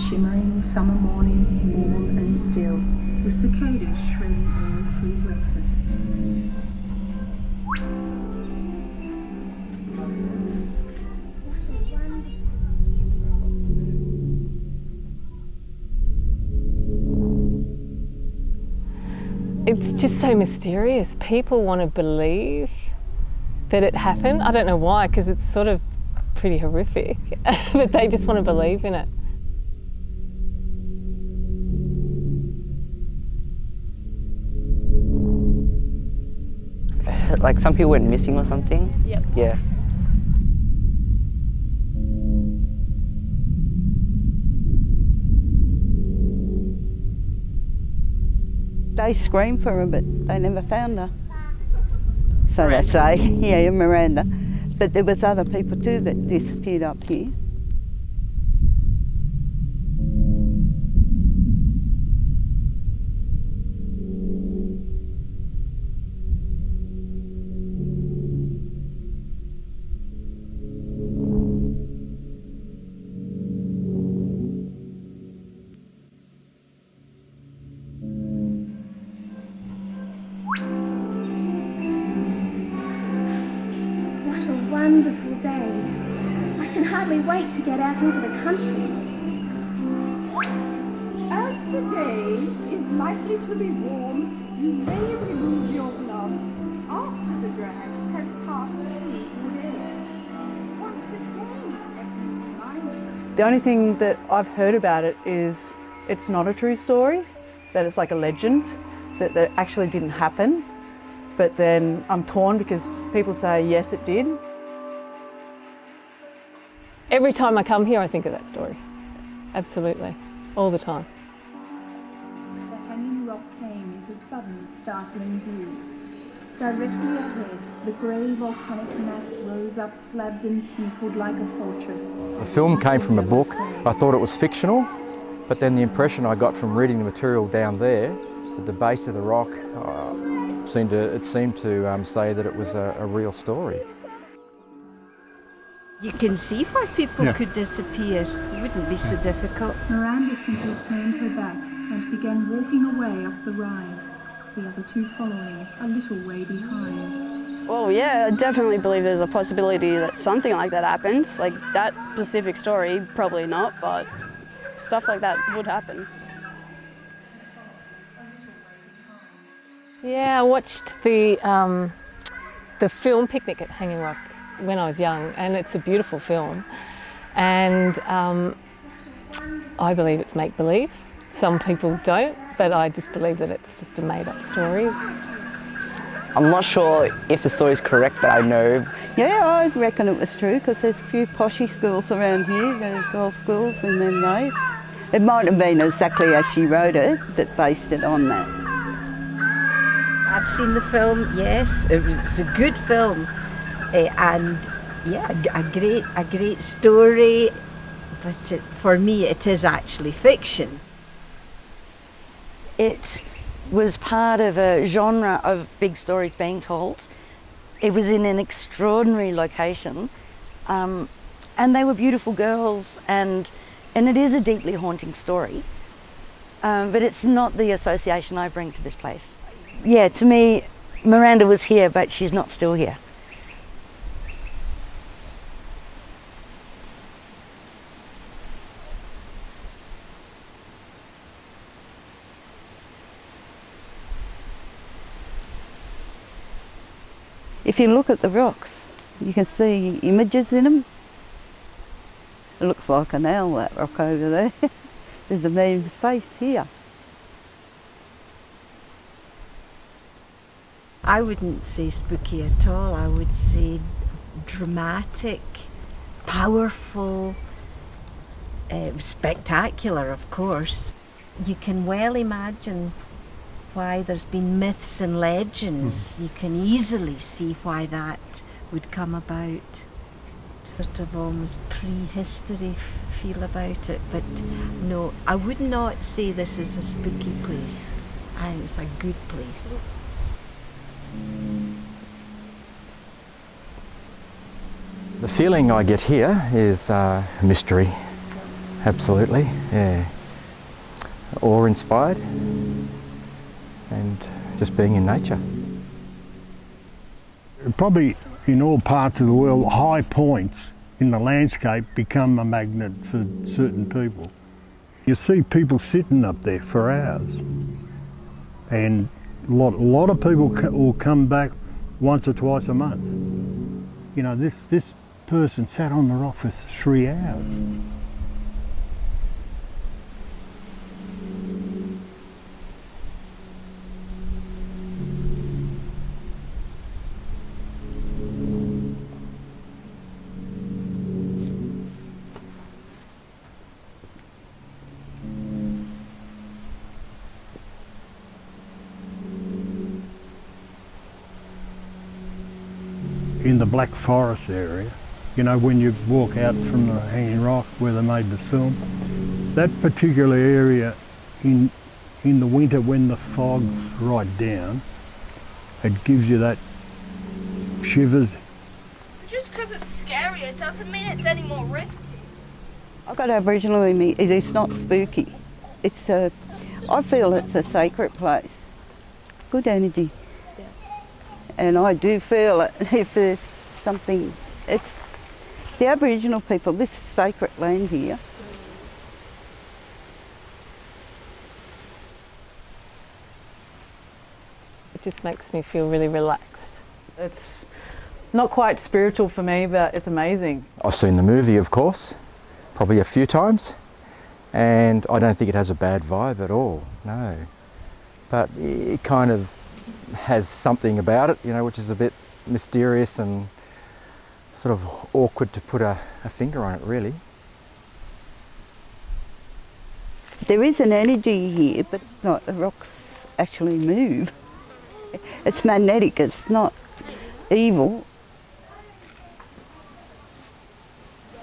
shimmering summer morning, warm and still, with cicadas shrilling all through breakfast. It's just so mysterious. People want to believe that it happened. I don't know why, because it's sort of pretty horrific, but they just want to believe in it. Like some people went missing or something? Yep. Yeah. They screamed for her, but they never found her. So they say, yeah, Miranda. But there was other people too that disappeared up here. Wonderful day. I can hardly wait to get out into the country. As the day is likely to be warm, you may remove your gloves after the drag has passed the day. Once again, let me remind you. The only thing that I've heard about it is it's not a true story, that it's like a legend, that actually didn't happen. But then I'm torn because people say, yes, it did. Every time I come here, I think of that story. Absolutely, all the time. The hanging rock came into sudden, startling view. Directly ahead, the grey volcanic mass rose up, slabbed and pimpled like a fortress. The film came from a book. I thought it was fictional, but then the impression I got from reading the material down there, at the base of the rock, seemed to say that it was a real story. You can see why people could disappear. It wouldn't be so difficult. Miranda simply turned her back and began walking away up the rise, the other two following, a little way behind. Well, yeah, I definitely believe there's a possibility that something like that happens. Like that specific story, probably not, but stuff like that would happen. Yeah, I watched the film Picnic at Hanging Rock when I was young, and it's a beautiful film. And I believe it's make-believe. Some people don't, but I just believe that it's just a made-up story. I'm not sure if the story's correct, but I know. Yeah, I reckon it was true because there's a few poshy schools around here, girls' schools in them days. It might have been exactly as she wrote it that based it on that. I've seen the film, yes, it's a good film. And yeah, a great story, but for me it is actually fiction. It was part of a genre of big stories being told. It was in an extraordinary location, and they were beautiful girls, and it is a deeply haunting story, but it's not the association I bring to this place. Yeah, to me, Miranda was here, but she's not still here. If you look at the rocks, you can see images in them. It looks like an owl, that rock over there. There's a man's face here. I wouldn't say spooky at all. I would say dramatic, powerful, spectacular, of course. You can well imagine why there's been myths and legends. You can easily see why that would come about. Sort of almost prehistory feel about it, but no, I would not say this is a spooky place. I think it's a good place. The feeling I get here is mystery Absolutely, yeah. Awe-inspired and just being in nature. Probably in all parts of the world, high points in the landscape become a magnet for certain people. You see people sitting up there for hours, and a lot of people will come back once or twice a month. You know, this person sat on the rock for 3 hours. In the Black Forest area, you know, when you walk out from the Hanging Rock where they made the film, that particular area in the winter when the fog's right down, it gives you that shivers. Just because it's scary, it doesn't mean it's any more risky. I've got Aboriginal in me. It's not spooky. It's I feel it's a sacred place. Good energy. And I do feel it if there's something, it's the Aboriginal people, this sacred land here. It just makes me feel really relaxed. It's not quite spiritual for me, but it's amazing. I've seen the movie, of course, probably a few times, and I don't think it has a bad vibe at all, no. But it kind of has something about it, you know, which is a bit mysterious and sort of awkward to put a finger on it, really. There is an energy here, but not, the rocks actually move. It's magnetic, it's not evil.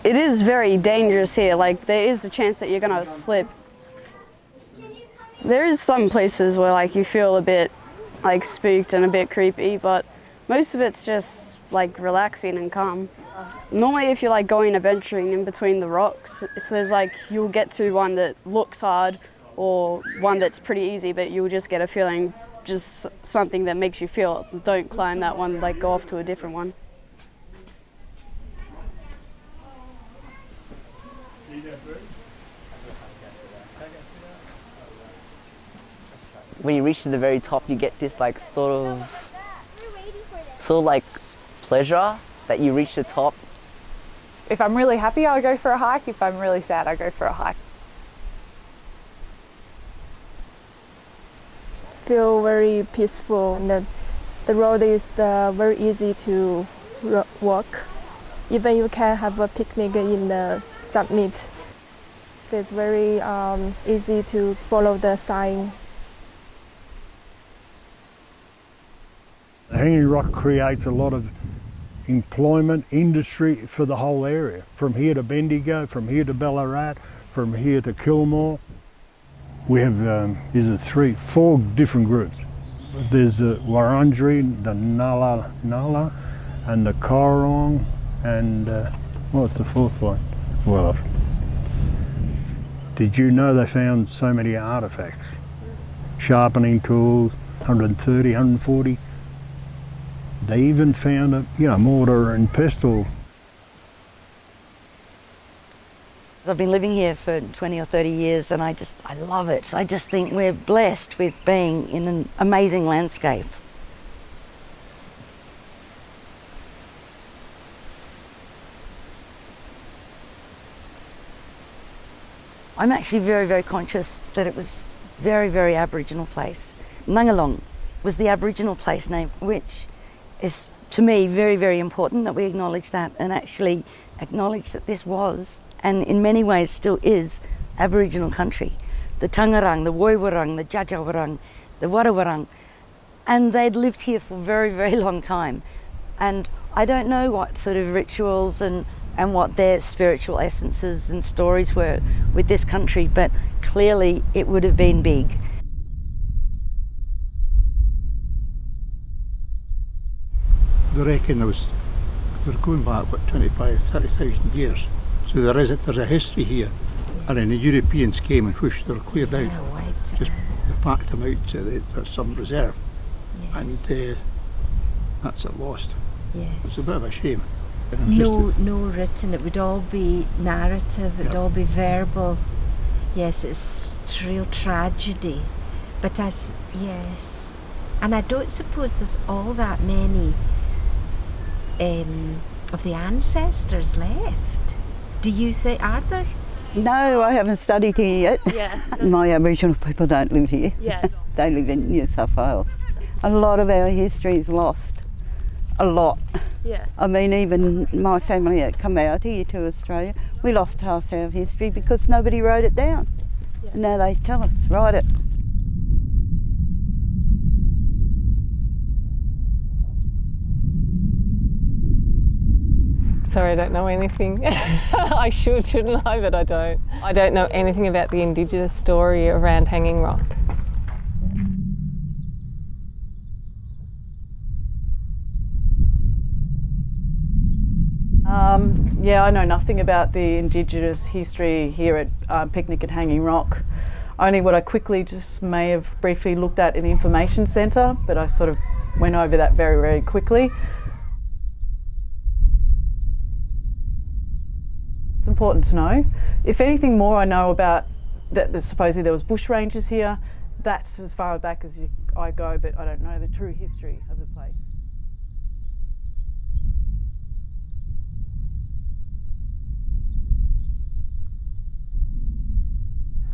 It is very dangerous here, like there is the chance that you're gonna slip. There is some places where like you feel a bit like spooked and a bit creepy, but most of it's just like relaxing and calm. Normally if you're like going adventuring in between the rocks, if there's like, you'll get to one that looks hard or one that's pretty easy, but you'll just get a feeling, just something that makes you feel, don't climb that one, like go off to a different one. When you reach to the very top, you get this like sort of like pleasure that you reach the top. If I'm really happy, I'll go for a hike. If I'm really sad, I'll go for a hike. Feel very peaceful. And the road is very easy to walk. Even you can have a picnic in the summit. It's very easy to follow the sign. Hanging Rock creates a lot of employment, industry for the whole area. From here to Bendigo, from here to Ballarat, from here to Kilmore. We have, four different groups. There's the Wurundjeri, the Nala, and the Korong, and what's the fourth one? Well, did you know they found so many artefacts? Sharpening tools, 130, 140. They even found a mortar and pestle. I've been living here for 20 or 30 years and I love it. I just think we're blessed with being in an amazing landscape. I'm actually very, very conscious that it was very, very Aboriginal place. Nangalong was the Aboriginal place name, which is to me very, very important that we acknowledge that and actually acknowledge that this was, and in many ways still is, Aboriginal country. The Tangarang, the Woiwurrung, the Djadjawurrung, the Warrawurrung, and they'd lived here for a very, very long time. And I don't know what sort of rituals and what their spiritual essences and stories were with this country, but clearly it would have been big. They reckon they're going back about 25, 30,000 years. So there's a history here. And then the Europeans came and whoosh, they were cleared out. Wiped Just packed them out to some reserve. And that's it lost. Yes. It's a bit of a shame. No written, it would all be narrative, it would all be verbal. Yes, it's a real tragedy. But yes, and I don't suppose there's all that many of the ancestors left. Do you say, are there? No, I haven't studied here yet. Yeah. My Aboriginal people don't live here. Yeah. They live in New South Wales. A lot of our history is lost. A lot. Yeah. I mean, even my family that come out here to Australia, we lost half our history because nobody wrote it down. Yeah. Now they tell us, write it. Sorry, I don't know anything. I shouldn't I? But I don't. I don't know anything about the Indigenous story around Hanging Rock. Yeah, I know nothing about the Indigenous history here at Picnic at Hanging Rock. Only what I quickly just may have briefly looked at in the information centre, but I sort of went over that very, very quickly. It's important to know. If anything more I know about that supposedly there was bushrangers here, that's as far back as I go, but I don't know the true history of the place.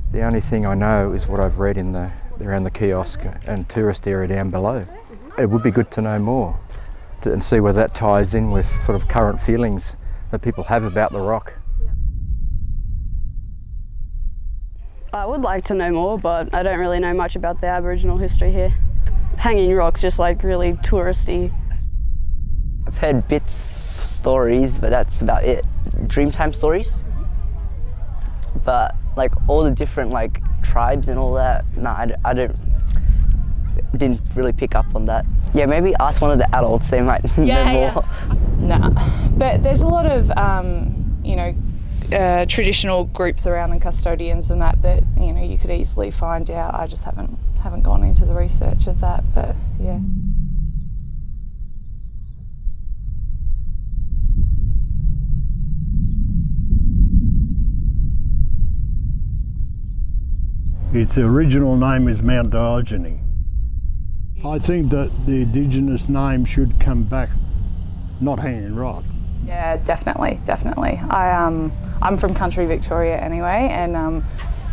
The only thing I know is what I've read around the kiosk and tourist area down below. It would be good to know more and see whether that ties in with sort of current feelings that people have about the rock. I would like to know more, but I don't really know much about the Aboriginal history here. Hanging Rock's just like really touristy. I've heard bits, stories, but that's about it. Dreamtime stories. But like all the different like tribes and all that, I didn't really pick up on that. Yeah, maybe ask one of the adults, they might know more. Nah, but there's a lot of, traditional groups around and custodians and that you could easily find out. I just haven't gone into the research of that, but yeah. Its original name is Mount Diogenes. I think that the Indigenous name should come back, not Hanging Rock. Yeah, definitely. I'm from country Victoria anyway, and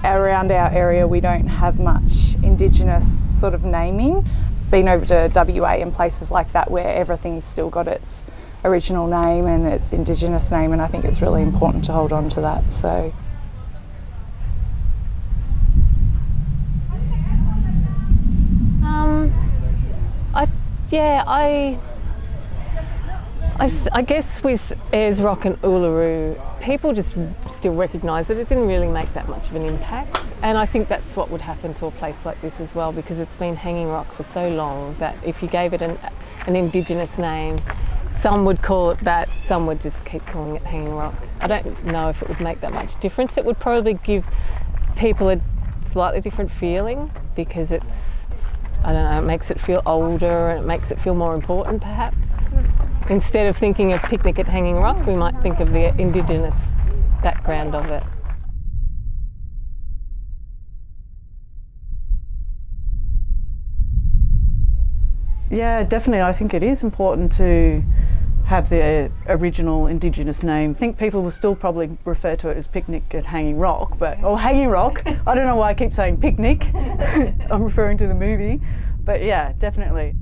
around our area we don't have much Indigenous sort of naming. Been over to WA and places like that where everything's still got its original name and its Indigenous name, and I think it's really important to hold on to that. So. I guess with Ayers Rock and Uluru, people just still recognise that it didn't really make that much of an impact, and I think that's what would happen to a place like this as well, because it's been Hanging Rock for so long that if you gave it an Indigenous name, some would call it that, some would just keep calling it Hanging Rock. I don't know if it would make that much difference. It would probably give people a slightly different feeling because it's, I don't know, it makes it feel older and it makes it feel more important perhaps. Instead of thinking of Picnic at Hanging Rock, we might think of the Indigenous background of it. Yeah, definitely. I think it is important to have the original Indigenous name. I think people will still probably refer to it as Picnic at Hanging Rock, or Hanging Rock. I don't know why I keep saying picnic. I'm referring to the movie. But yeah, definitely.